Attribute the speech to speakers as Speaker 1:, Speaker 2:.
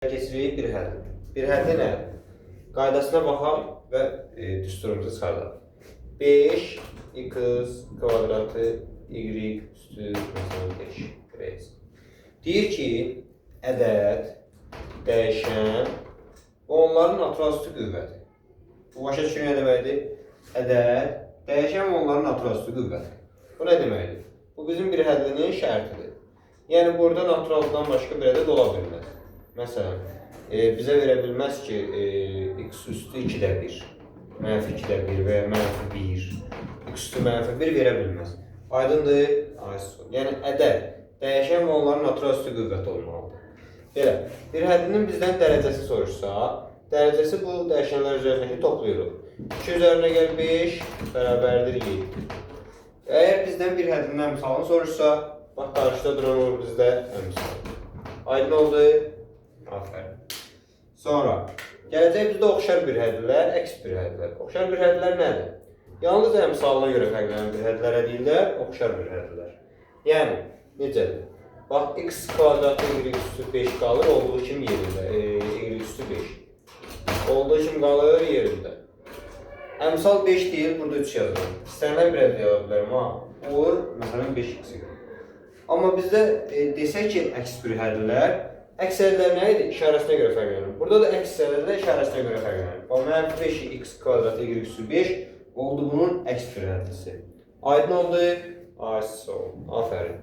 Speaker 1: Keçirik bir həll. Bir həlli nə? Qaydasına baxaq və düsturumuzu çıxardaq. 5x kvadratı y üstü 5. Deyir ki, ədəd, dəyişən və onların natural üstü qüvvəti. Bu başa düşün nə deməkdir? Ədəd, dəyişən və onların natural üstü qüvvəti. Bu nə deməkdir? Bu bizim bir həllinin şərtidir. Yəni, burada naturaldan başqa bir ədəd ola bilməz. Məsələn, bizə verə bilməz ki, x üstü 2-də 1, mənfi 2-də 1 və ya mənfi 1, x üstü mənfi 1 verə bilməz. Aydındır? Yəni, ədəd, dəyişən və onların natural üstü qüvvəti olmalıdır. Belə, bir həddinin bizdən dərəcəsi soruşsa, dərəcəsi bu dəyişənlər üzərindəki toplayırıq. 2 üzərinə gəl 5 bərabərdir 7. Əgər bizdən bir həddinin əmsalını soruşsa, bax, qarşıda duran olur bizdə əmsal. Aydın oldu? Aferin. Sonra, gələcək bizdə oxşar bir həddlər, əks bir həddlər. Oxşar bir həddlər nədir? Yalnız əmsalına görə fərqlənən bir hədlərə deyirlər, oxşar bir həddlər. Yəni, necədir? Bax, x kvadratı y üstü 5 qalır, olduğu kimi yerində. Y üstü 5. Olduğu kimi qalır yerində. Əmsal 5 deyil, burada 3 yazılır. İstənilən bir həddə yaza bilərəm, ha? Olur, məsələn, 5x. Amma bizdə desək ki, əks bir hədlər, əks hədlər nə idi? İşarəsinə görə fərqlənir. Burada da əks hədlər işarəsinə görə fərqlənir. Bax, mənfi 5x kvadratı y üstü 5 oldu bunun əks bir həddisi. Aydın oldu? Aferin.